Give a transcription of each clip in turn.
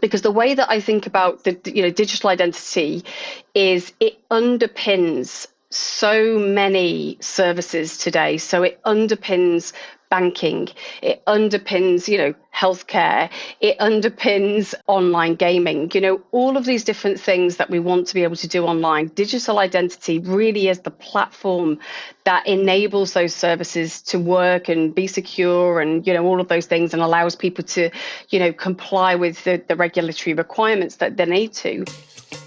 Because the way that I think about the digital identity is it underpins so many services today. So it underpins banking, it underpins, healthcare, it underpins online gaming, all of these different things that we want to be able to do online. Digital identity really is the platform that enables those services to work and be secure and, all of those things, and allows people to, comply with the regulatory requirements that they need to.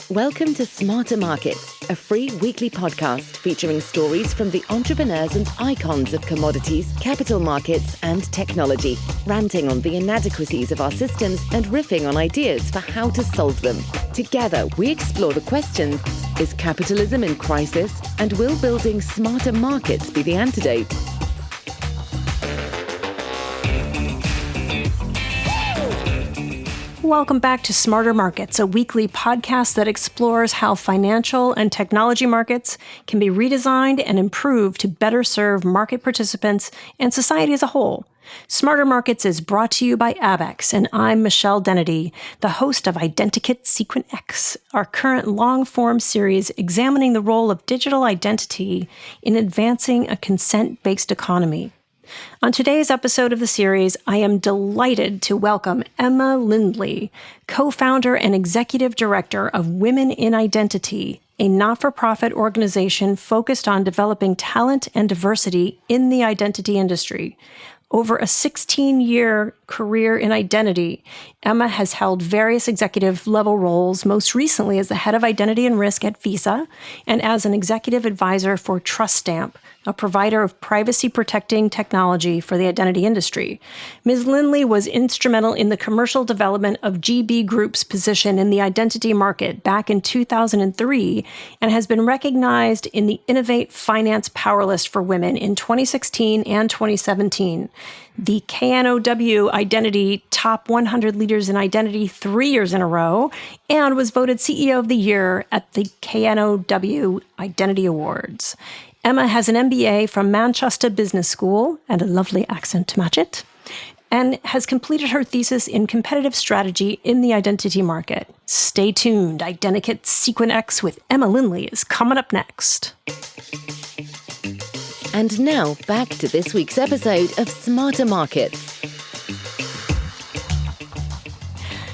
Welcome to Smarter Markets, a free weekly podcast featuring stories from the entrepreneurs and icons of commodities, capital markets, and technology, ranting on the inadequacies of our systems and riffing on ideas for how to solve them. Together, we explore the questions: is capitalism in crisis? And will building smarter markets be the antidote? Welcome back to Smarter Markets, a weekly podcast that explores how financial and technology markets can be redesigned and improved to better serve market participants and society as a whole. Smarter Markets is brought to you by Abex, and I'm Michelle Dennedy, the host of Identikit Sequent X, our current long-form series examining the role of digital identity in advancing a consent-based economy. On today's episode of the series, I am delighted to welcome Emma Lindley, co-founder and executive director of Women in Identity, a not-for-profit organization focused on developing talent and diversity in the identity industry. Over a 16-year career in identity, Emma has held various executive-level roles, most recently as the head of identity and risk at Visa and as an executive advisor for TrustStamp, a provider of privacy-protecting technology for the identity industry. Ms. Lindley was instrumental in the commercial development of GB Group's position in the identity market back in 2003 and has been recognized in the Innovate Finance Power List for Women in 2016 and 2017. The KNOW Identity Top 100 Leaders in Identity 3 years in a row, and was voted CEO of the Year at the KNOW Identity Awards. Emma has an MBA from Manchester Business School and a lovely accent to match it, and has completed her thesis in competitive strategy in the identity market. Stay tuned. Identikit Sequent X with Emma Lindley is coming up next. And now, back to this week's episode of Smarter Markets.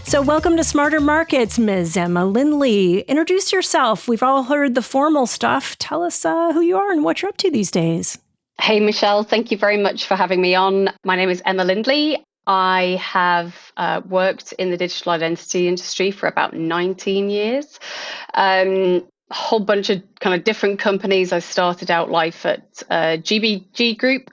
So welcome to Smarter Markets, Ms. Emma Lindley. Introduce yourself. We've all heard the formal stuff. Tell us who you are and what you're up to these days. Hey, Michelle, thank you very much for having me on. My name is Emma Lindley. I have worked in the digital identity industry for about 19 years. A whole bunch of kind of different companies. I started out life at GB Group.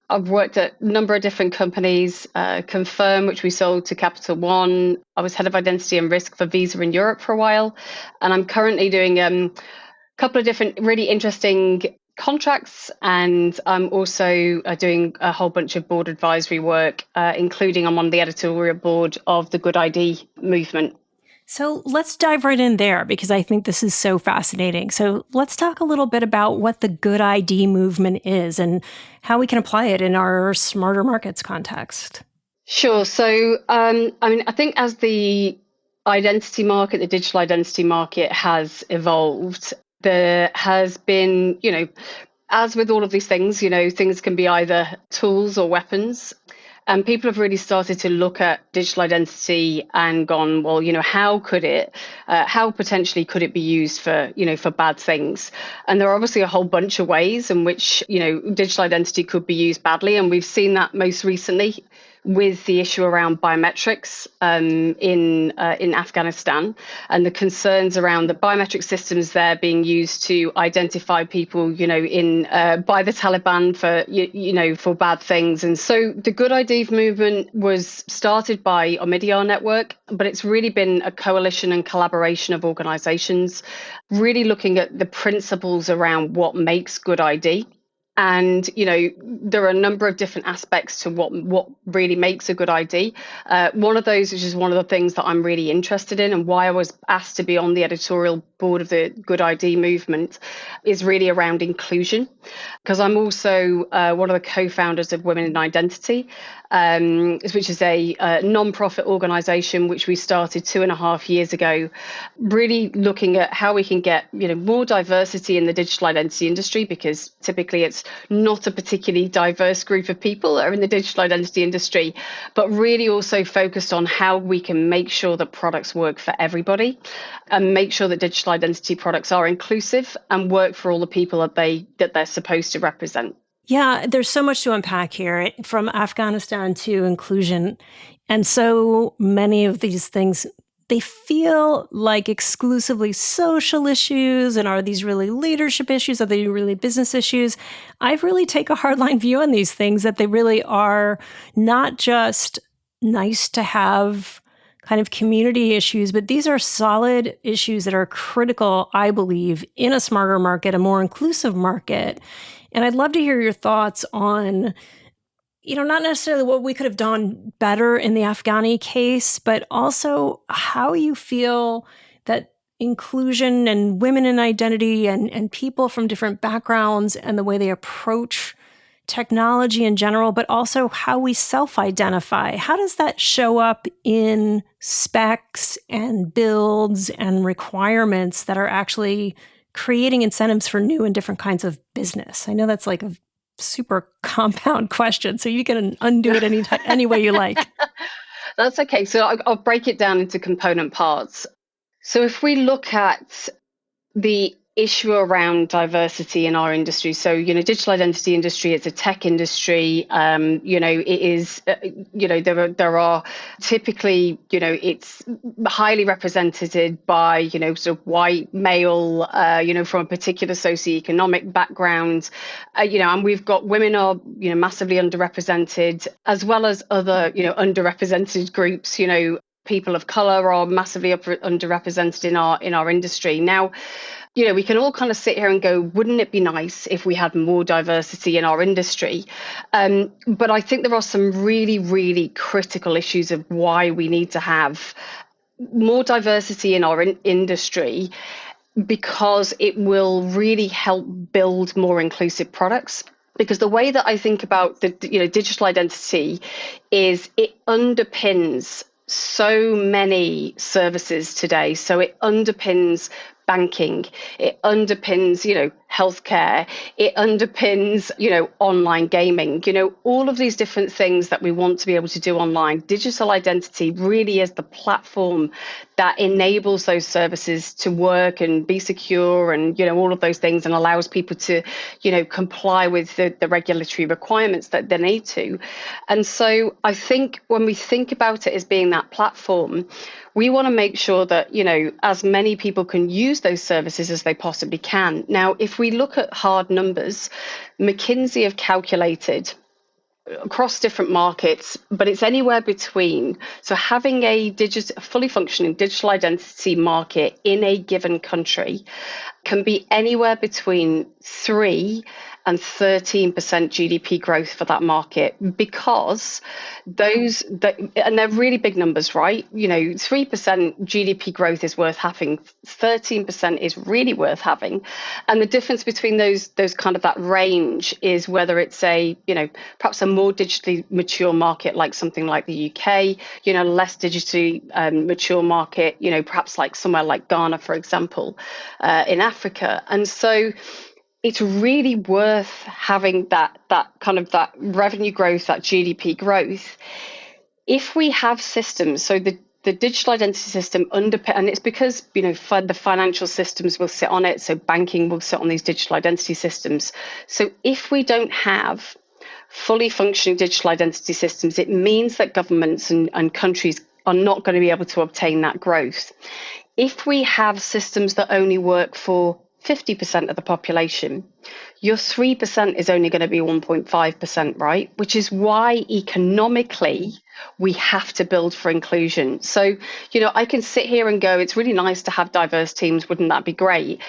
I've worked at a number of different companies, Confirm, which we sold to Capital One. I was head of identity and risk for Visa in Europe for a while. And I'm currently doing a couple of different really interesting contracts. And I'm also doing a whole bunch of board advisory work, including I'm on the editorial board of the Good ID movement. So let's dive right in there, because I think this is so fascinating. So let's talk a little bit about what the Good ID movement is and how we can apply it in our Smarter Markets context. Sure. So, I think as the identity market, the digital identity market has evolved, there has been, as with all of these things, things can be either tools or weapons. And people have really started to look at digital identity and gone, well, how potentially could it be used for bad things? And there are obviously a whole bunch of ways in which, digital identity could be used badly. And we've seen that most recently with the issue around biometrics in Afghanistan, and the concerns around the biometric systems there being used to identify people, by the Taliban for bad things. And so the Good ID movement was started by Omidyar Network, but it's really been a coalition and collaboration of organizations, really looking at the principles around what makes good ID. And, there are a number of different aspects to what really makes a good ID. One of those, which is one of the things that I'm really interested in and why I was asked to be on the editorial board of the Good ID movement, is really around inclusion. Because I'm also one of the co-founders of Women in Identity, which is a non-profit organization which we started 2.5 years ago, really looking at how we can get more diversity in the digital identity industry, because typically it's not a particularly diverse group of people that are in the digital identity industry, but really also focused on how we can make sure that products work for everybody and make sure that digital identity products are inclusive and work for all the people that they're supposed to represent. Yeah, there's so much to unpack here, from Afghanistan to inclusion. And so many of these things, they feel like exclusively social issues. And are these really leadership issues? Are they really business issues? I really take a hardline view on these things, that they really are not just nice to have kind of community issues, but these are solid issues that are critical, I believe, in a smarter market, a more inclusive market. And I'd love to hear your thoughts on, not necessarily what we could have done better in the Afghani case, but also how you feel that inclusion and women in identity and people from different backgrounds and the way they approach technology in general, but also how we self-identify. How does that show up in specs and builds and requirements that are actually creating incentives for new and different kinds of business? I know that's like a super compound question, so you can undo it any way you like. That's okay. So I'll break it down into component parts. So if we look at the issue around diversity in our industry, so digital identity industry, it's a tech industry. It is there are typically it's highly represented by sort of white male from a particular socioeconomic background, and we've got women are massively underrepresented, as well as other underrepresented groups. People of color are massively underrepresented in our industry. Now, we can all kind of sit here and go, wouldn't it be nice if we had more diversity in our industry? But I think there are some really, really critical issues of why we need to have more diversity in our industry, because it will really help build more inclusive products. Because the way that I think about the digital identity is it underpins so many services today. So it underpins banking, it underpins, healthcare, it underpins, online gaming, all of these different things that we want to be able to do online. Digital identity really is the platform that enables those services to work and be secure and, all of those things, and allows people to, comply with the regulatory requirements that they need to. And so I think when we think about it as being that platform, we want to make sure that, as many people can use those services as they possibly can. Now, if we look at hard numbers, McKinsey have calculated across different markets, but it's anywhere between. So having a fully functioning digital identity market in a given country can be anywhere between 3 and 13% GDP growth for that market, because and they're really big numbers, right? 3% GDP growth is worth having, 13% is really worth having. And the difference between those kind of that range is whether it's perhaps a more digitally mature market like something like the UK, less digitally mature market, perhaps like somewhere like Ghana, for example, in Africa. And so it's really worth having that kind of that revenue growth, that GDP growth, if we have systems. So the digital identity system and it's because the financial systems will sit on it, so banking will sit on these digital identity systems. So if we don't have fully functioning digital identity systems, it means that governments and countries are not going to be able to obtain that growth. If we have systems that only work for 50% of the population, your 3% is only going to be 1.5%, right? Which is why economically we have to build for inclusion. So, I can sit here and go, it's really nice to have diverse teams. Wouldn't that be great?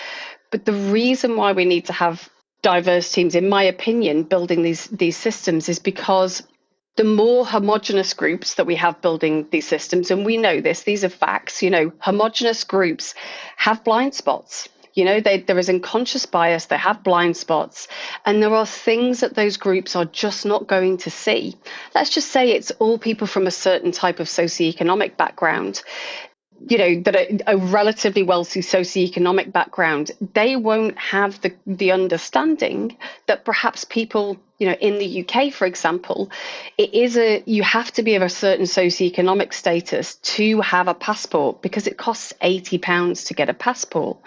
But the reason why we need to have diverse teams, in my opinion, building these systems is because the more homogenous groups that we have building these systems, and we know this, these are facts, homogenous groups have blind spots. There is unconscious bias, they have blind spots, and there are things that those groups are just not going to see. Let's just say it's all people from a certain type of socioeconomic background, that are a relatively wealthy socioeconomic background. They won't have the understanding that perhaps people, in the UK, for example, you have to be of a certain socioeconomic status to have a passport, because it costs £80 to get a passport.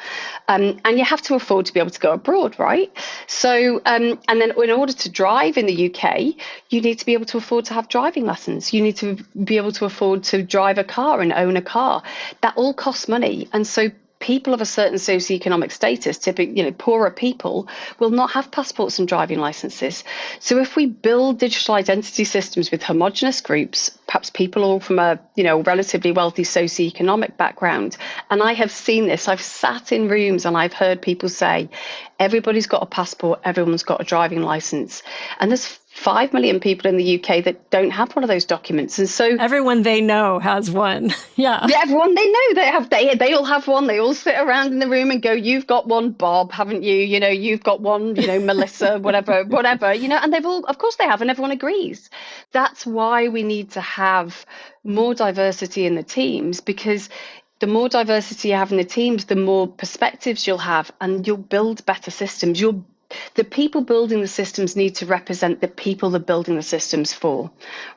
And you have to afford to be able to go abroad, right? So, and then in order to drive in the UK, you need to be able to afford to have driving lessons. You need to be able to afford to drive a car and own a car. That all costs money. And so people of a certain socioeconomic status, typically, poorer people, will not have passports and driving licenses. So if we build digital identity systems with homogenous groups, perhaps people all from a, relatively wealthy socioeconomic background, and I have seen this, I've sat in rooms and I've heard people say, everybody's got a passport, everyone's got a driving license. And there's 5 million people in the UK that don't have one of those documents. And so everyone they know has one. Yeah, everyone they know, they all have one. They all sit around in the room and go, you've got one, Bob, haven't you? You've got one, Melissa, whatever, and they've all, of course they have, and everyone agrees. That's why we need to have more diversity in the teams, because the more diversity you have in the teams, the more perspectives you'll have, and you'll build better systems. The people building the systems need to represent the people they're building the systems for,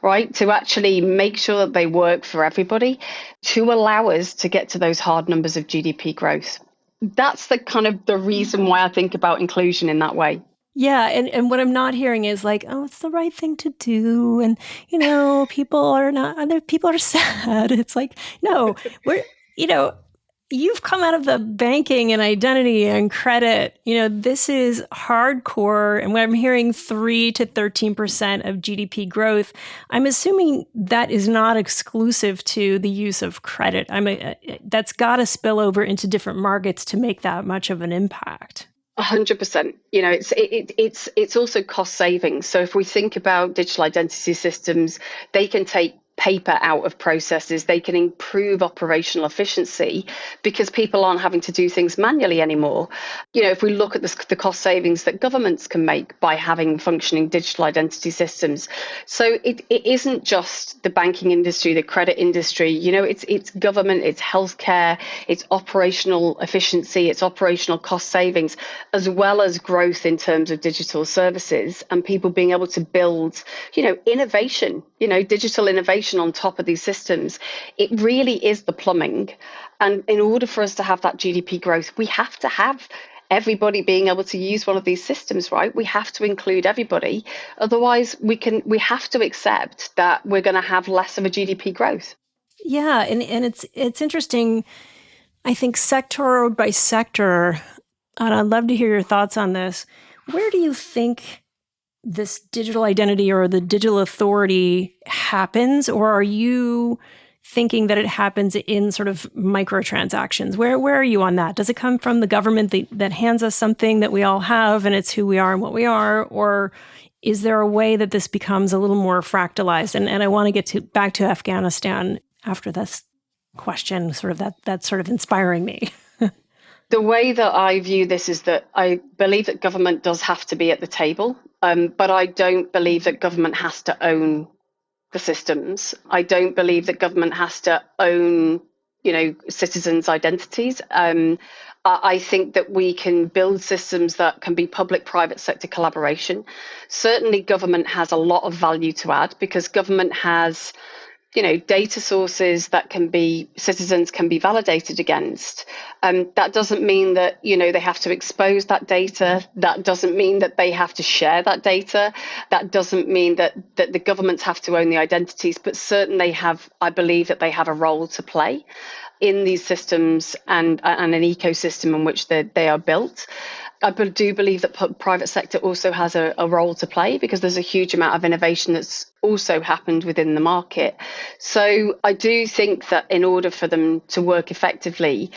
right? To actually make sure that they work for everybody, to allow us to get to those hard numbers of GDP growth. That's the kind of the reason why I think about inclusion in that way. Yeah, and what I'm not hearing is like, oh, it's the right thing to do, and people are sad. It's like, no, you've come out of the banking and identity and credit. This is hardcore. And when I'm hearing 3 to 13% of GDP growth, I'm assuming that is not exclusive to the use of credit. That's got to spill over into different markets to make that much of an impact. 100%. It's also cost savings. So if we think about digital identity systems, they can take paper out of processes, they can improve operational efficiency because people aren't having to do things manually anymore. If we look at the cost savings that governments can make by having functioning digital identity systems. So it isn't just the banking industry, the credit industry, it's government, it's healthcare, it's operational efficiency, it's operational cost savings, as well as growth in terms of digital services and people being able to build, innovation, digital innovation on top of these systems. It really is the plumbing. And in order for us to have that GDP growth, we have to have everybody being able to use one of these systems, right? We have to include everybody. Otherwise, we have to accept that we're going to have less of a GDP growth. Yeah, and it's interesting, I think, sector by sector, and I'd love to hear your thoughts on this. Where do you think this digital identity or the digital authority happens, or are you thinking that it happens in sort of microtransactions? Where are you on that? Does it come from the government that hands us something that we all have and it's who we are and what we are? Or is there a way that this becomes a little more fractalized? And I want to get back to Afghanistan after this question, sort of that's sort of inspiring me. The way that I view this is that I believe that government does have to be at the table, but I don't believe that government has to own the systems. I don't believe that government has to own, citizens' identities. I think that we can build systems that can be public-private sector collaboration. Certainly, government has a lot of value to add because government has data sources that citizens can be validated against. That doesn't mean that, they have to expose that data. That doesn't mean that they have to share that data. That doesn't mean that the governments have to own the identities, but certainly I believe that they have a role to play in these systems and an ecosystem in which they are built. I do believe that private sector also has a role to play because there's a huge amount of innovation that's also happened within the market. So I do think that in order for them to work effectively,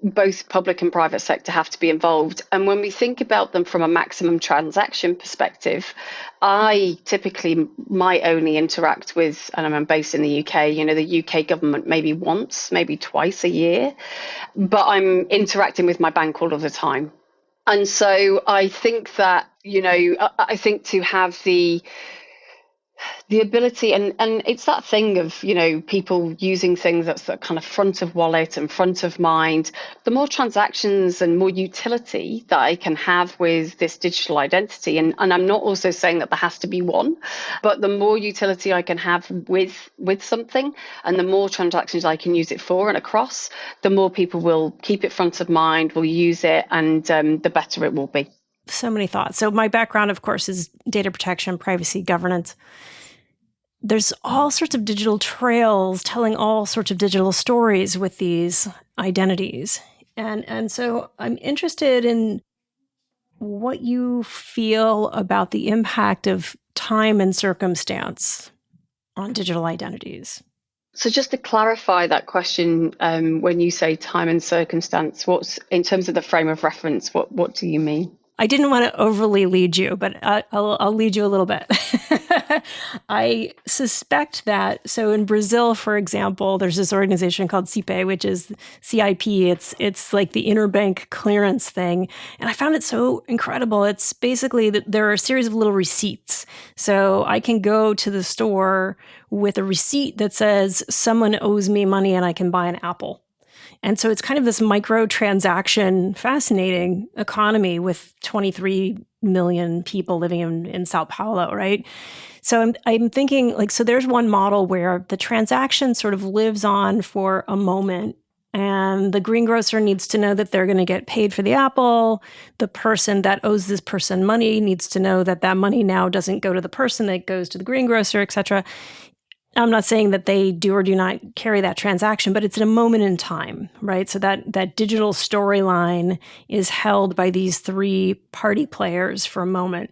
both public and private sector have to be involved. And when we think about them from a maximum transaction perspective, I typically might only interact with, and I'm based in the UK, the UK government maybe once, maybe twice a year, but I'm interacting with my bank all of the time. And so I think that, I think to have the ability, and it's that thing of people using things that's that kind of front of wallet and front of mind. The more transactions and more utility that I can have with this digital identity, and I'm not also saying that there has to be one, but the more utility I can have with something, and the more transactions I can use it for and across, the more people will keep it front of mind, will use it, and the better it will be. So many thoughts. So my background, of course, is data protection, privacy, governance. There's all sorts of digital trails telling all sorts of digital stories with these identities. And so I'm interested in what you feel about the impact of time and circumstance on digital identities. So just to clarify that question, when you say time and circumstance, what's in terms of the frame of reference, what do you mean? I didn't want to overly lead you, but I'll lead you a little bit. I suspect that, so in Brazil, for example, there's this organization called CIPE, which is CIP. It's like the interbank clearance thing. And I found it so incredible. It's basically that there are a series of little receipts. So I can go to the store with a receipt that says someone owes me money and I can buy an apple. And so it's kind of this micro-transaction, fascinating economy with 23 million people living in Sao Paulo, right? So I'm thinking, so there's one model where the transaction sort of lives on for a moment, and the greengrocer needs to know that they're going to get paid for the apple. The person that owes this person money needs to know that that money now doesn't go to the person, that it goes to the greengrocer, et cetera. I'm not saying that they do or do not carry that transaction, but it's at a moment in time, right? So that digital storyline is held by these three party players for a moment.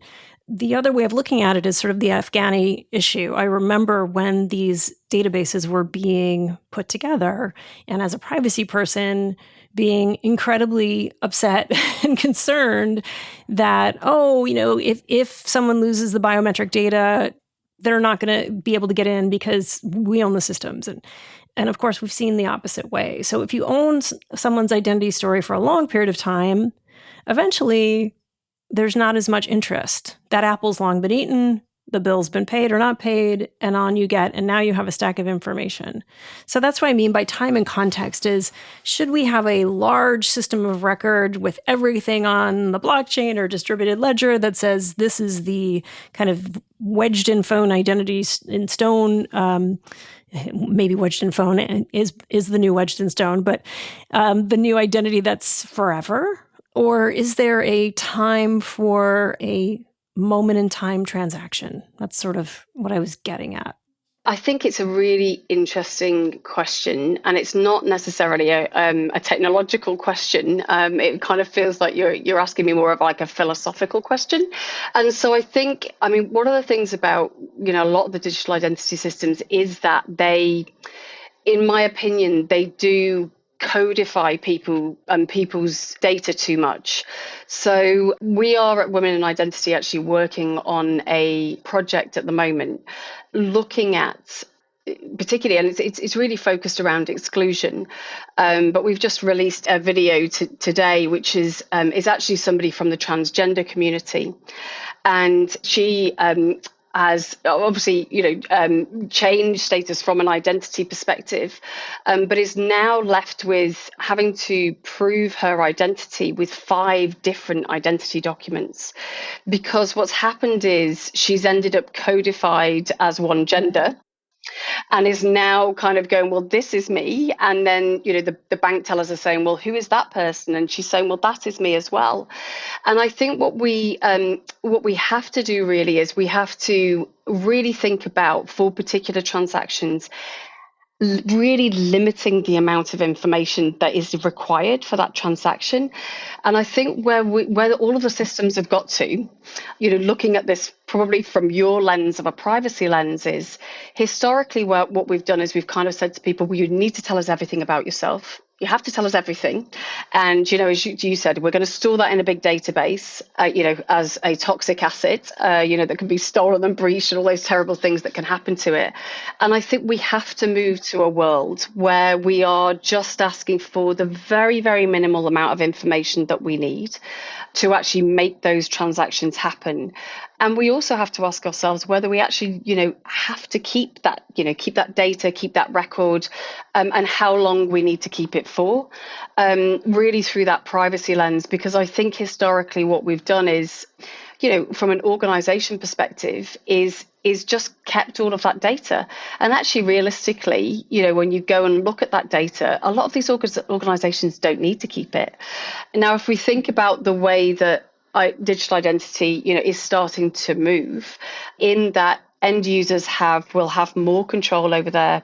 The other way of looking at it is sort of the Afghani issue. I remember when these databases were being put together, and as a privacy person, being incredibly upset and concerned that, if someone loses the biometric data, they're not going to be able to get in because we own the systems. And of course, we've seen the opposite way. So if you own someone's identity story for a long period of time, eventually there's not as much interest. That apple's long been eaten, the bill's been paid or not paid, and on you get, and now you have a stack of information. So that's what I mean by time and context is, should we have a large system of record with everything on the blockchain or distributed ledger that says this is the kind of wedged in phone identity in stone, maybe wedged in phone is the new wedged in stone, but the new identity that's forever? Or is there a time for a moment in time transaction? That's sort of what I was getting at. I think it's a really interesting question, and it's not necessarily a technological question. It kind of feels like you're asking me more of like a philosophical question. And so I think, one of the things about, a lot of the digital identity systems is that they, in my opinion, they do codify people and people's data too much. So we are at Women in Identity actually working on a project at the moment looking at particularly, and it's really focused around exclusion, but we've just released a video today which is actually somebody from the transgender community, and she has obviously, changed status from an identity perspective, but is now left with having to prove her identity with 5 different identity documents, because what's happened is she's ended up codified as one gender, and is now kind of going, well, this is me. And then, the bank tellers are saying, well, who is that person? And she's saying, well, that is me as well. And I think what we have to do really is we have to really think about, for particular transactions, really limiting the amount of information that is required for that transaction. And I think where all of the systems have got to, looking at this probably from your lens of a privacy lens, is historically what we've done is we've kind of said to people, well, you need to tell us everything about yourself. You have to tell us everything. And, as you said, we're going to store that in a big database, as a toxic asset, that can be stolen and breached and all those terrible things that can happen to it. And I think we have to move to a world where we are just asking for the very, very minimal amount of information that we need to actually make those transactions happen. And we also have to ask ourselves whether we actually, have to keep that data, keep that record, and how long we need to keep it for, really through that privacy lens. Because I think historically what we've done is, from an organization perspective, is just kept all of that data. And actually, realistically, when you go and look at that data, a lot of these organizations don't need to keep it. Now, if we think about the way that digital identity, is starting to move, in that end users will have more control over their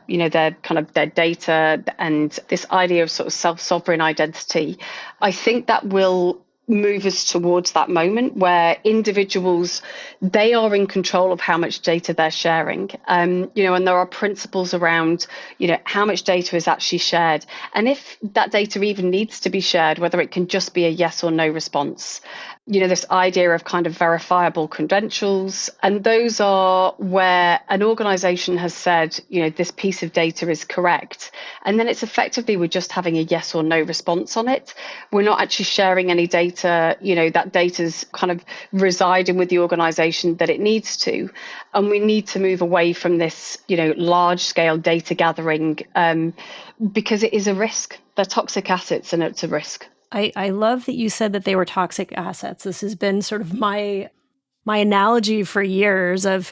data, and this idea of sort of self-sovereign identity, I think that will move us towards that moment where individuals, they are in control of how much data they're sharing. And there are principles around, how much data is actually shared. And if that data even needs to be shared, whether it can just be a yes or no response. This idea of kind of verifiable credentials. And those are where an organization has said, this piece of data is correct. And then it's effectively, we're just having a yes or no response on it. We're not actually sharing any data. That data's kind of residing with the organization that it needs to. And we need to move away from this, large scale data gathering, because it is a risk. They're toxic assets and it's a risk. I love that you said that they were toxic assets. This has been sort of my analogy for years of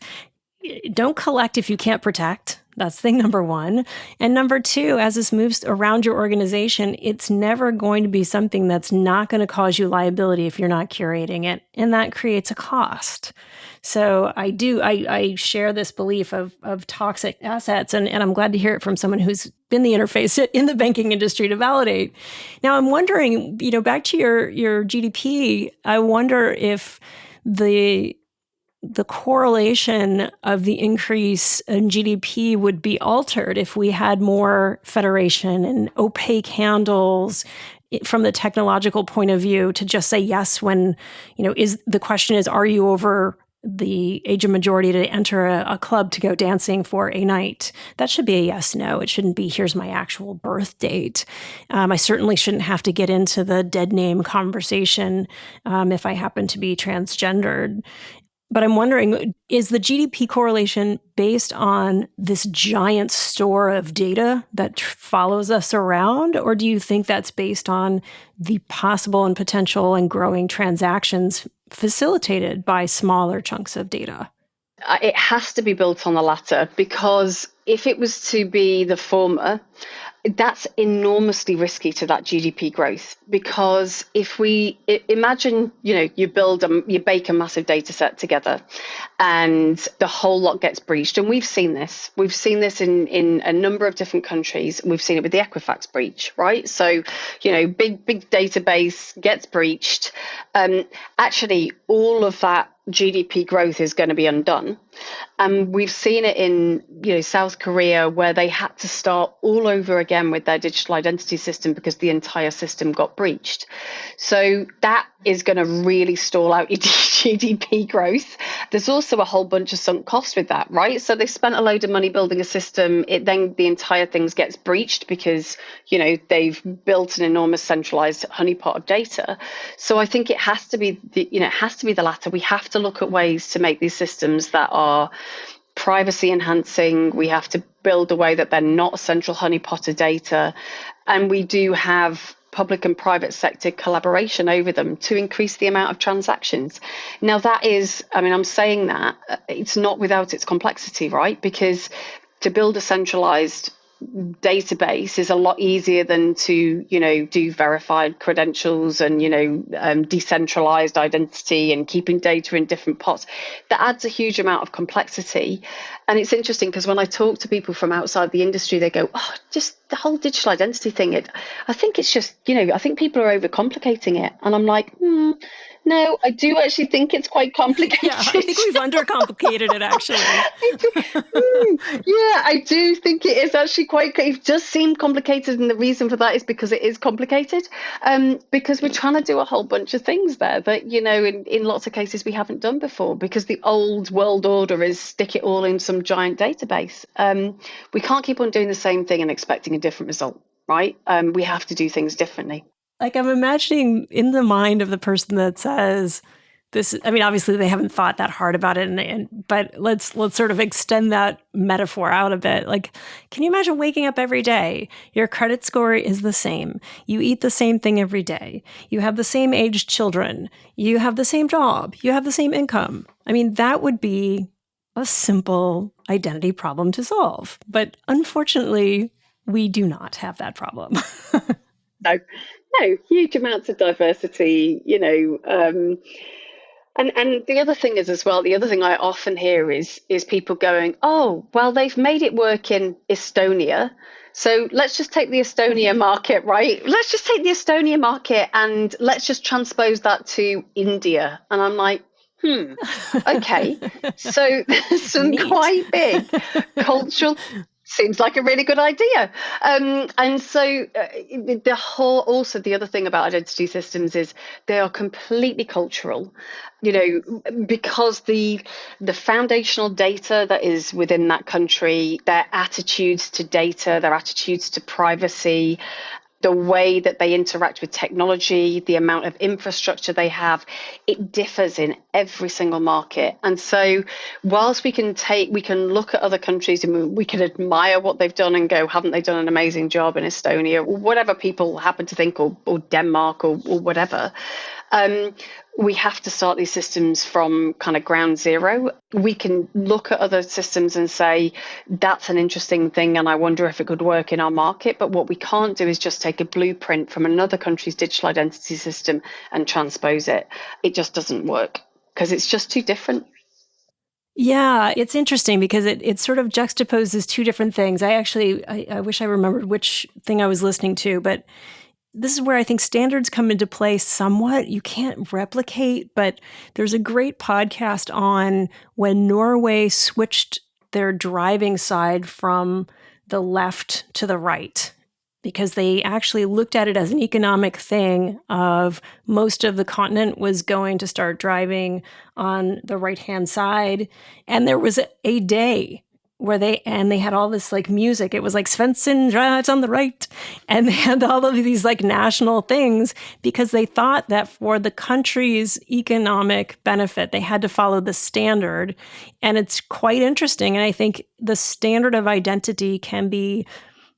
don't collect if you can't protect. That's thing number one. And number two, as this moves around your organization, it's never going to be something that's not going to cause you liability if you're not curating it. And that creates a cost. So I share this belief of toxic assets, and I'm glad to hear it from someone who's been the interface in the banking industry to validate. Now, I'm wondering, back to your GDP, I wonder if the correlation of the increase in GDP would be altered if we had more federation and opaque handles from the technological point of view to just say yes when, the question is, are you over the age of majority to enter a club to go dancing for a night? That should be a yes, no. It shouldn't be, here's my actual birth date. I certainly shouldn't have to get into the dead name conversation if I happen to be transgendered. But I'm wondering, is the GDP correlation based on this giant store of data that follows us around? Or do you think that's based on the possible and potential and growing transactions facilitated by smaller chunks of data? It has to be built on the latter, because if it was to be the former, that's enormously risky to that GDP growth. Because if we imagine, you bake a massive data set together and the whole lot gets breached. And we've seen this in a number of different countries. We've seen it with the Equifax breach, right? So, big database gets breached. Actually, all of that GDP growth is going to be undone. And we've seen it in, South Korea, where they had to start all over again with their digital identity system because the entire system got breached. So that is going to really stall out your GDP growth. There's also a whole bunch of sunk costs with that, right? So they spent a load of money building a system. Then the entire thing gets breached because, they've built an enormous centralized honeypot of data. So I think it has to be the latter. We have to look at ways to make these systems that are privacy enhancing. We have to build a way that they're not a central honeypot of data. And we do have public and private sector collaboration over them to increase the amount of transactions. Now that is, I'm saying that it's not without its complexity, right? Because to build a centralized database is a lot easier than to, do verified credentials and, decentralized identity and keeping data in different pots. That adds a huge amount of complexity. And it's interesting because when I talk to people from outside the industry, they go, oh, just the whole digital identity thing. I think it's just, I think people are overcomplicating it. And I'm like, no, I do actually think it's quite complicated. Yeah, I think we've undercomplicated it, actually. Yeah, I do think it is actually it does seem complicated. And the reason for that is because it is complicated. Because we're trying to do a whole bunch of things there that, in lots of cases we haven't done before, because the old world order is stick it all in some giant database. We can't keep on doing the same thing and expecting a different result, right? We have to do things differently. Like, I'm imagining in the mind of the person that says this, I mean, obviously they haven't thought that hard about it, but let's sort of extend that metaphor out a bit. Like, can you imagine waking up every day? Your credit score is the same. You eat the same thing every day. You have the same aged children. You have the same job. You have the same income. I mean, that would be a simple identity problem to solve. But unfortunately, we do not have that problem. No, huge amounts of diversity, and the other thing is as well, the other thing I often hear is people going, oh, well, they've made it work in Estonia, so let's just take the Estonia market, right? Let's just take the Estonia market and let's just transpose that to India. And I'm like, okay. So there's some quite big cultural... Seems like a really good idea. And so the other thing about identity systems is they are completely cultural, because the foundational data that is within that country, their attitudes to data, their attitudes to privacy, the way that they interact with technology, the amount of infrastructure they have, it differs in every single market. And so whilst we can look at other countries and we can admire what they've done and go, haven't they done an amazing job in Estonia, or whatever people happen to think, or Denmark or whatever, we have to start these systems from kind of ground zero. We can look at other systems and say, that's an interesting thing, and I wonder if it could work in our market. But what we can't do is just take a blueprint from another country's digital identity system and transpose it. It just doesn't work because it's just too different. Yeah, it's interesting because it sort of juxtaposes two different things. I wish I remembered which thing I was listening to, but this is where I think standards come into play somewhat. You can't replicate, but there's a great podcast on when Norway switched their driving side from the left to the right, because they actually looked at it as an economic thing of most of the continent was going to start driving on the right-hand side. And there was a day where they had all this like music. It was like Svensson drives on the right. And they had all of these like national things because they thought that for the country's economic benefit, they had to follow the standard. And it's quite interesting. And I think the standard of identity can be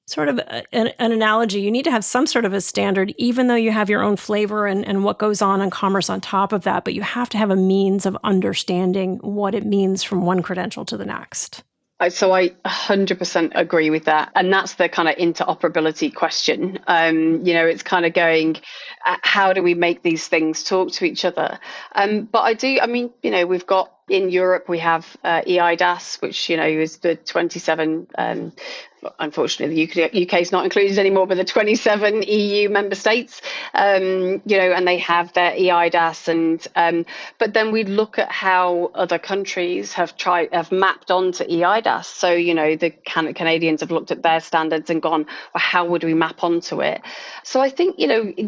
sort of an analogy. You need to have some sort of a standard, even though you have your own flavor and what goes on in commerce on top of that. But you have to have a means of understanding what it means from one credential to the next. So I 100% agree with that. And that's the kind of interoperability question. It's kind of going, how do we make these things talk to each other? But we've got in Europe, we have EIDAS, which, is the 27, unfortunately, the UK is not included anymore, but the 27 EU member states, and they have their EIDAS. But then we look at how other countries have mapped onto EIDAS. So, the Canadians have looked at their standards and gone, well, how would we map onto it? So I think,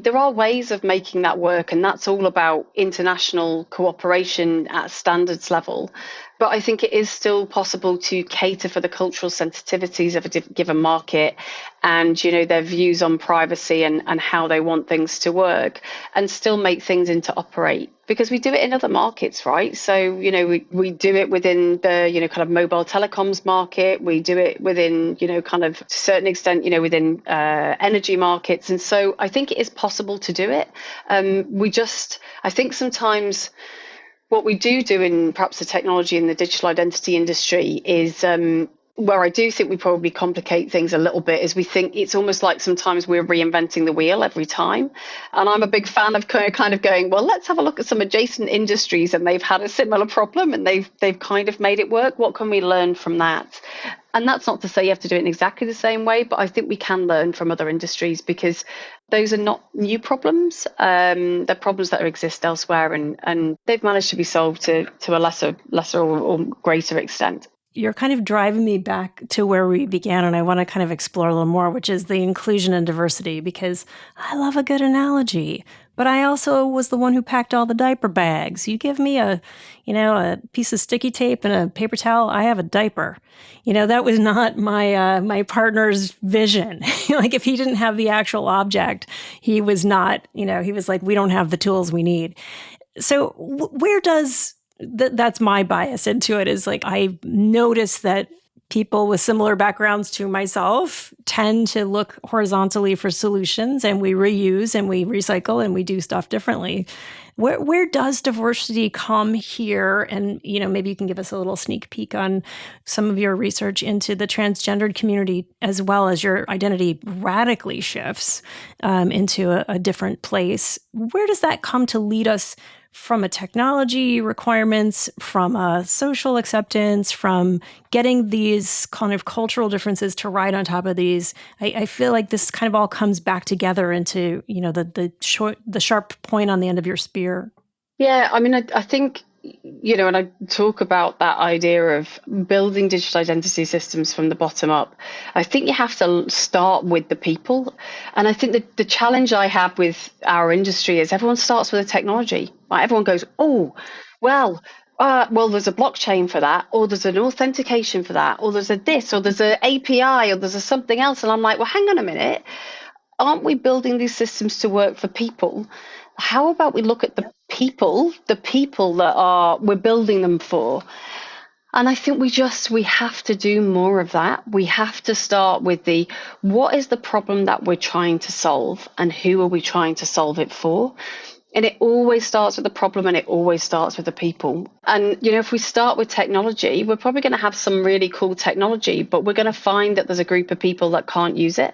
there are ways of making that work, and that's all about international cooperation at standards level. But I think it is still possible to cater for the cultural sensitivities of a given market and, their views on privacy and how they want things to work, and still make things interoperate, because we do it in other markets, right? So, we do it within the, kind of mobile telecoms market. We do it within, kind of to a certain extent, within energy markets. And so I think it is possible to do it. I think sometimes what we do in perhaps the technology and the digital identity industry is where I do think we probably complicate things a little bit is we think it's almost like sometimes we're reinventing the wheel every time. And I'm a big fan of kind of going, well, let's have a look at some adjacent industries and they've had a similar problem and they've kind of made it work. What can we learn from that? And that's not to say you have to do it in exactly the same way, but I think we can learn from other industries because those are not new problems. They're problems that exist elsewhere and they've managed to be solved to a lesser or greater extent. You're kind of driving me back to where we began, and I want to kind of explore a little more, which is the inclusion and diversity, because I love a good analogy. But I also was the one who packed all the diaper bags. You give me a piece of sticky tape and a paper towel, I have a diaper. That was not my partner's vision. Like if he didn't have the actual object, he was not, he was like, we don't have the tools we need. So where does that's my bias into it, is like I notice that people with similar backgrounds to myself tend to look horizontally for solutions, and we reuse and we recycle and we do stuff differently. Where does diversity come here? And, maybe you can give us a little sneak peek on some of your research into the transgendered community, as well as your identity radically shifts into a different place. Where does that come to lead us from a technology requirements, from a social acceptance, from getting these kind of cultural differences to ride on top of these? I feel like this kind of all comes back together into, the sharp point on the end of your spear. Yeah, I mean, I think, and I talk about that idea of building digital identity systems from the bottom up. I think you have to start with the people. And I think that the challenge I have with our industry is everyone starts with a technology. Right? Everyone goes, oh, well, there's a blockchain for that, or there's an authentication for that, or there's a this, or there's an API, or there's a something else. And I'm like, well, hang on a minute. Aren't we building these systems to work for people? How about we look at the people that we're building them for? And I think we have to do more of that. We have to start with what is the problem that we're trying to solve and who are we trying to solve it for? And it always starts with the problem and it always starts with the people. And, if we start with technology, we're probably going to have some really cool technology, but we're going to find that there's a group of people that can't use it.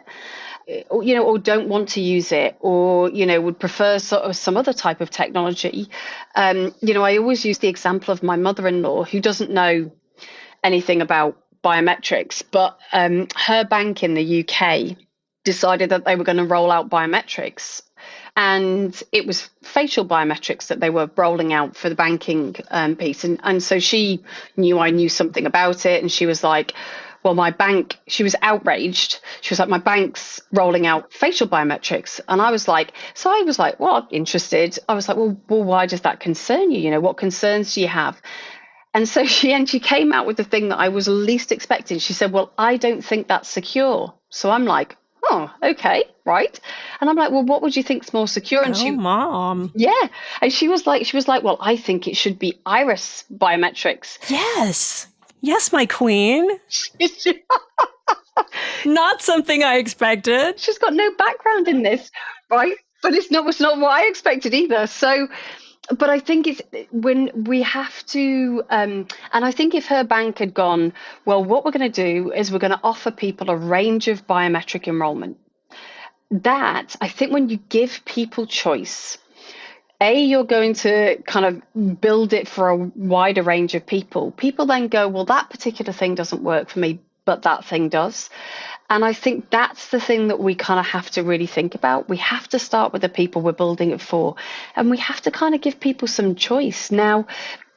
Or don't want to use it, or, would prefer sort of some other type of technology. I always use the example of my mother-in-law, who doesn't know anything about biometrics, but her bank in the UK decided that they were going to roll out biometrics. And it was facial biometrics that they were rolling out for the banking piece. And so she knew I knew something about it. And she was like, well, she was outraged. She was like, my bank's rolling out facial biometrics. And I was like, well, interested. I was like, well, why does that concern you? What concerns do you have? And so she came out with the thing that I was least expecting. She said, well, I don't think that's secure. So I'm like, oh, okay, right. And I'm like, well, what would you think's more secure? And Mom. Yeah. And she was like, well, I think it should be iris biometrics. Yes, my queen. Not something I expected. She's got no background in this, right? But it's not what I expected either. So, but I think it's when we have to, and I think if her bank had gone, well, what we're going to do is we're going to offer people a range of biometric enrollment. That, I think when you give people choice, you're going to kind of build it for a wider range of people. People then go, well, that particular thing doesn't work for me, but that thing does. And I think that's the thing that we kind of have to really think about. We have to start with the people we're building it for, and we have to kind of give people some choice. Now,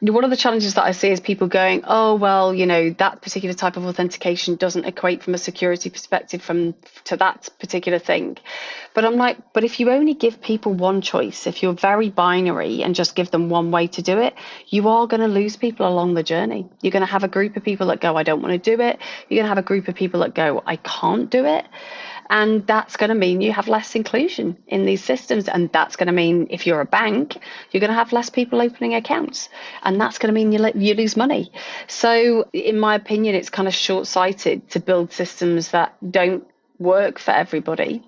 one of the challenges that I see is people going, oh, well, that particular type of authentication doesn't equate from a security perspective to that particular thing. But I'm like, but if you only give people one choice, if you're very binary and just give them one way to do it, you are going to lose people along the journey. You're going to have a group of people that go, I don't want to do it. You're going to have a group of people that go, I can't do it. And that's going to mean you have less inclusion in these systems. And that's going to mean if you're a bank, you're going to have less people opening accounts. And that's going to mean you lose money. So in my opinion, it's kind of short-sighted to build systems that don't work for everybody.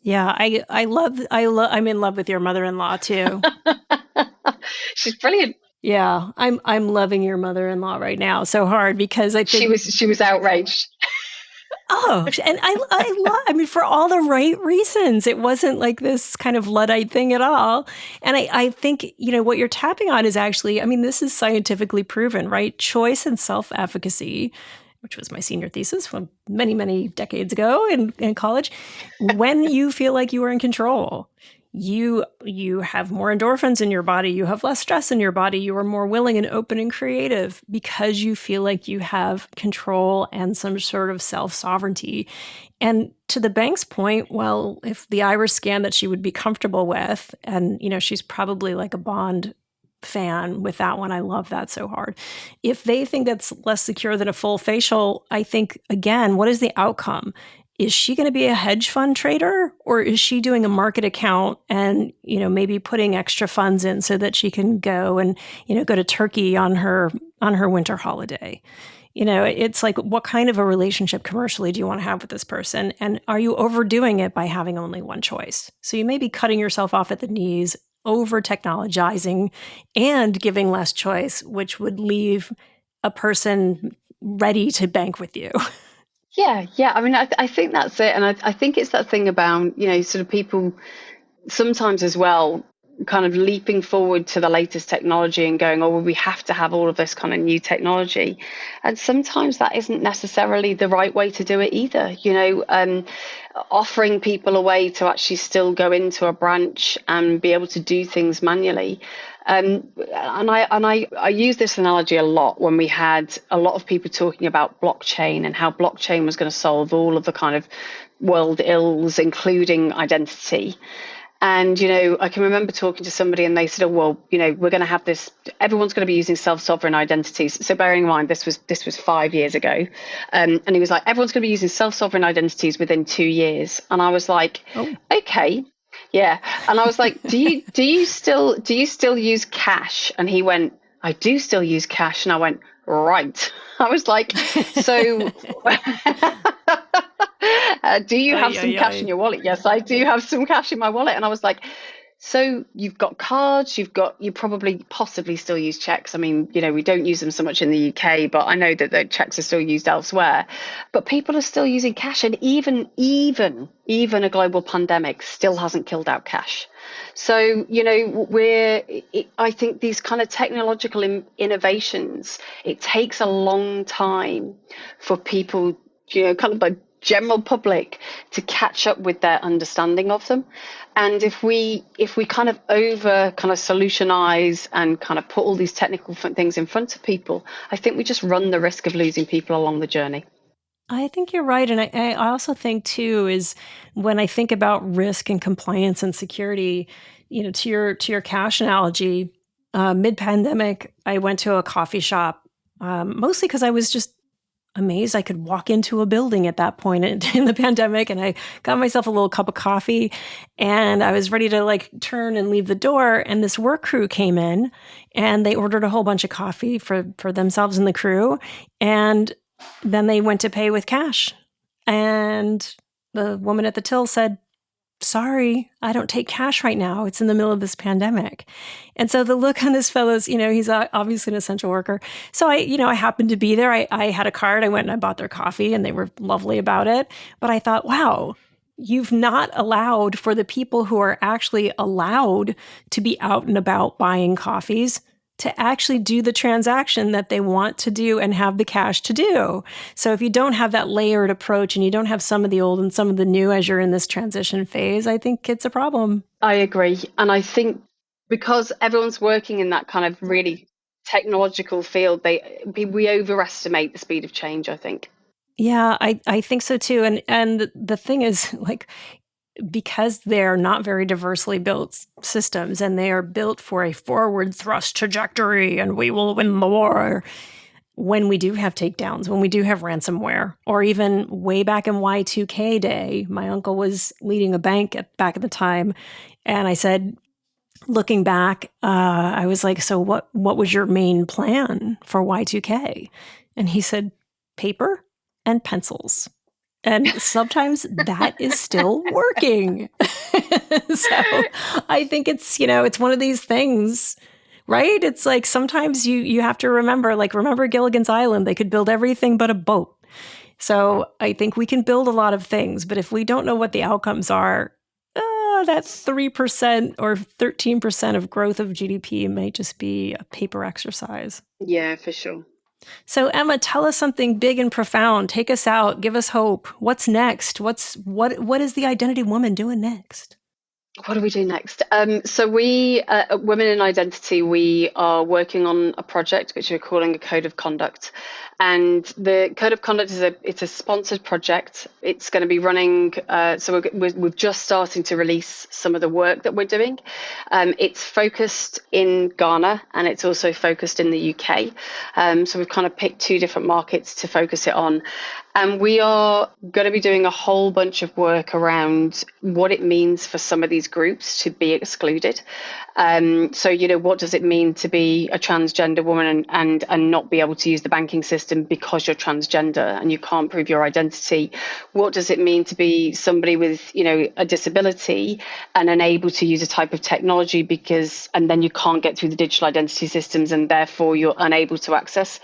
Yeah, I'm in love with your mother-in-law too. She's brilliant. Yeah, I'm loving your mother-in-law right now so hard because I think She was outraged. and I mean, for all the right reasons. It wasn't like this kind of Luddite thing at all. And I think, what you're tapping on is actually, I mean, this is scientifically proven, right? Choice and self-efficacy, which was my senior thesis from many, many decades ago in college. When you feel like you are in control, you have more endorphins in your body, you have less stress in your body, you are more willing and open and creative because you feel like you have control and some sort of self-sovereignty. And to the bank's point, well, if the iris scan that she would be comfortable with, and she's probably like a Bond fan with that one. I love that so hard. If they think that's less secure than a full facial, I think, again, what is the outcome? Is she going to be a hedge fund trader, or is she doing a market account and, maybe putting extra funds in so that she can go and, go to Turkey on her winter holiday? It's like, what kind of a relationship commercially do you want to have with this person? And are you overdoing it by having only one choice? So you may be cutting yourself off at the knees, over technologizing, and giving less choice, which would leave a person ready to bank with you. Yeah. I mean, I think that's it. And I think it's that thing about, sort of people sometimes as well, kind of leaping forward to the latest technology and going, oh, well, we have to have all of this kind of new technology. And sometimes that isn't necessarily the right way to do it either. Offering people a way to actually still go into a branch and be able to do things manually. And I use this analogy a lot when we had a lot of people talking about blockchain and how blockchain was going to solve all of the kind of world ills, including identity. And, I can remember talking to somebody and they said, oh, well, we're going to have this, everyone's going to be using self-sovereign identities. So bearing in mind, this was 5 years ago. And he was like, everyone's going to be using self-sovereign identities within 2 years. And I was like, okay. Yeah. And I was like, do you still use cash? And he went, I do still use cash. And I went, right. I was like, so do you have some cash in your wallet? Yes, I do have some cash in my wallet. And I was like, so you've got cards, you probably possibly still use checks. I mean, we don't use them so much in the UK, but I know that the checks are still used elsewhere. But people are still using cash, and even a global pandemic still hasn't killed out cash. So, I think these kind of technological innovations, it takes a long time for people, kind of like general public to catch up with their understanding of them. And if we kind of solutionize and kind of put all these technical things in front of people, I think we just run the risk of losing people along the journey. I think you're right. And I also think, too, is when I think about risk and compliance and security, to your cash analogy, mid-pandemic, I went to a coffee shop, mostly because I was just amazed I could walk into a building at that point in the pandemic. And I got myself a little cup of coffee and I was ready to turn and leave the door. And this work crew came in and they ordered a whole bunch of coffee for themselves and the crew. And then they went to pay with cash. And the woman at the till said, sorry, I don't take cash right now. It's in the middle of this pandemic. And so the look on this fellow's, he's obviously an essential worker. So I happened to be there. I had a card. I went and I bought their coffee and they were lovely about it. But I thought, wow, you've not allowed for the people who are actually allowed to be out and about buying coffees to actually do the transaction that they want to do and have the cash to do. So if you don't have that layered approach and you don't have some of the old and some of the new as you're in this transition phase, I think it's a problem. I agree. And I think because everyone's working in that kind of really technological field, we overestimate the speed of change, I think. Yeah, I think so too. And the thing is, because they're not very diversely built systems and they are built for a forward thrust trajectory and we will win the war. When we do have takedowns, when we do have ransomware, or even way back in Y2K day, my uncle was leading a bank back at the time. And I said, looking back, I was like, so what was your main plan for Y2K? And he said, paper and pencils. And sometimes that is still working. So I think it's, it's one of these things right? It's like sometimes you have to remember Gilligan's Island, they could build everything but a boat. So I think we can build a lot of things, but if we don't know what the outcomes are, that 3% or 13% of growth of GDP may just be a paper exercise. Yeah, for sure. So Emma, tell us something big and profound. Take us out. Give us hope. What's next? What is the Identity Woman doing next? What do we do next? So we, at Women in Identity, we are working on a project which we're calling a Code of Conduct. And the Code of Conduct it's a sponsored project. It's going to be running. So we're just starting to release some of the work that we're doing. It's focused in Ghana and it's also focused in the UK. So we've kind of picked two different markets to focus it on. And we are going to be doing a whole bunch of work around what it means for some of these groups to be excluded. So, what does it mean to be a transgender woman and not be able to use the banking system because you're transgender and you can't prove your identity? What does it mean to be somebody with, a disability and unable to use a type of technology and then you can't get through the digital identity systems and therefore you're unable to access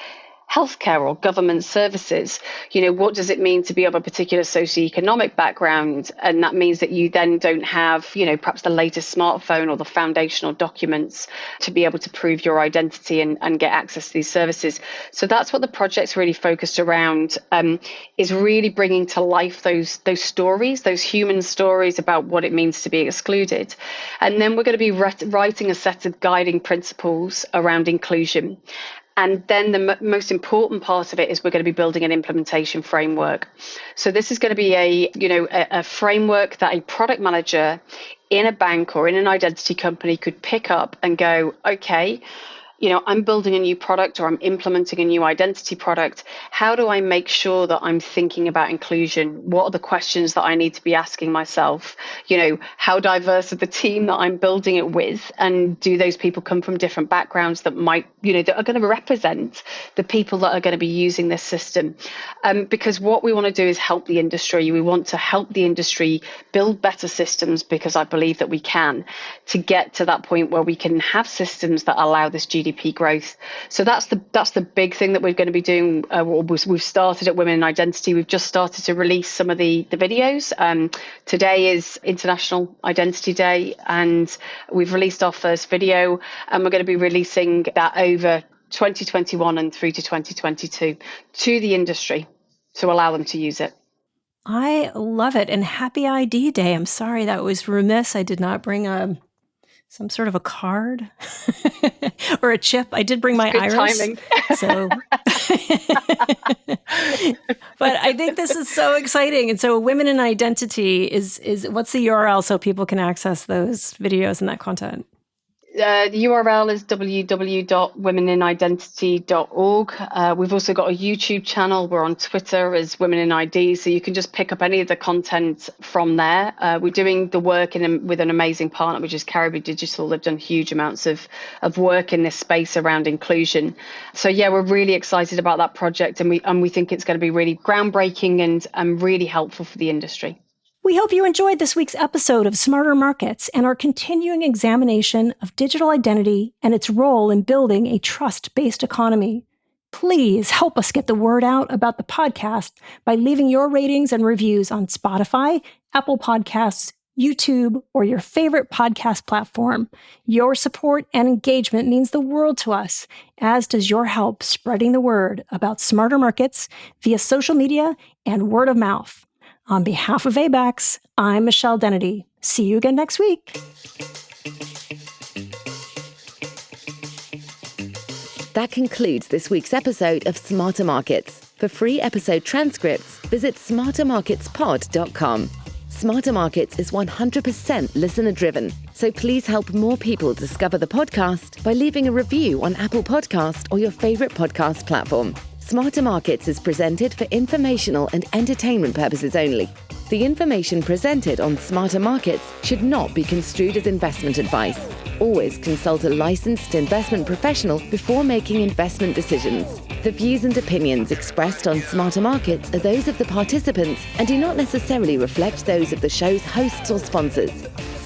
healthcare or government services? What does it mean to be of a particular socioeconomic background? And that means that you then don't have, perhaps the latest smartphone or the foundational documents to be able to prove your identity and get access to these services. So that's what the project's really focused around, is really bringing to life those stories, those human stories about what it means to be excluded. And then we're going to be writing a set of guiding principles around inclusion. And then the most important part of it is we're going to be building an implementation framework. So this is going to be a framework that a product manager in a bank or in an identity company could pick up and go, okay, I'm building a new product or I'm implementing a new identity product. How do I make sure that I'm thinking about inclusion? What are the questions that I need to be asking myself? How diverse are the team that I'm building it with? And do those people come from different backgrounds that might, that are going to represent the people that are going to be using this system? Because what we want to do is help the industry. We want to help the industry build better systems, because I believe that we can, to get to that point where we can have systems that allow this GDP growth. So that's the big thing that we're going to be doing. We've started at Women in Identity. We've just started to release some of the videos. Today is International Identity Day, and we've released our first video, and we're going to be releasing that over 2021 and through to 2022 to the industry to allow them to use it. I love it. And happy ID Day. I'm sorry, that was remiss. I did not bring some sort of a card or a chip. I did bring my Good iris. Timing. So, but I think this is so exciting. And so Women in Identity is what's the URL so people can access those videos and that content? The URL is www.womeninidentity.org. We've also got a YouTube channel. We're on Twitter as Women in ID, so you can just pick up any of the content from there. We're doing the work with an amazing partner, which is Caribou Digital. They've done huge amounts of work in this space around inclusion. So yeah, we're really excited about that project, and we think it's going to be really groundbreaking and really helpful for the industry. We hope you enjoyed this week's episode of Smarter Markets and our continuing examination of digital identity and its role in building a trust-based economy. Please help us get the word out about the podcast by leaving your ratings and reviews on Spotify, Apple Podcasts, YouTube, or your favorite podcast platform. Your support and engagement means the world to us, as does your help spreading the word about Smarter Markets via social media and word of mouth. On behalf of ABAX, I'm Michelle Dennedy. See you again next week. That concludes this week's episode of Smarter Markets. For free episode transcripts, visit smartermarketspod.com. Smarter Markets is 100% listener-driven, so please help more people discover the podcast by leaving a review on Apple Podcast or your favorite podcast platform. Smarter Markets is presented for informational and entertainment purposes only. The information presented on Smarter Markets should not be construed as investment advice. Always consult a licensed investment professional before making investment decisions. The views and opinions expressed on Smarter Markets are those of the participants and do not necessarily reflect those of the show's hosts or sponsors.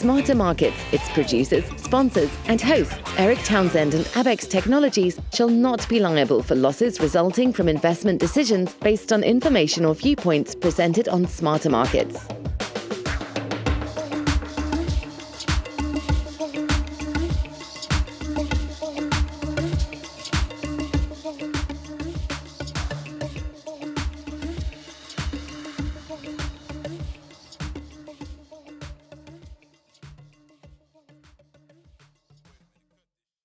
Smarter Markets, its producers, sponsors, and hosts, Eric Townsend and Abex Technologies, shall not be liable for losses resulting from investment decisions based on information or viewpoints presented on Smarter Markets.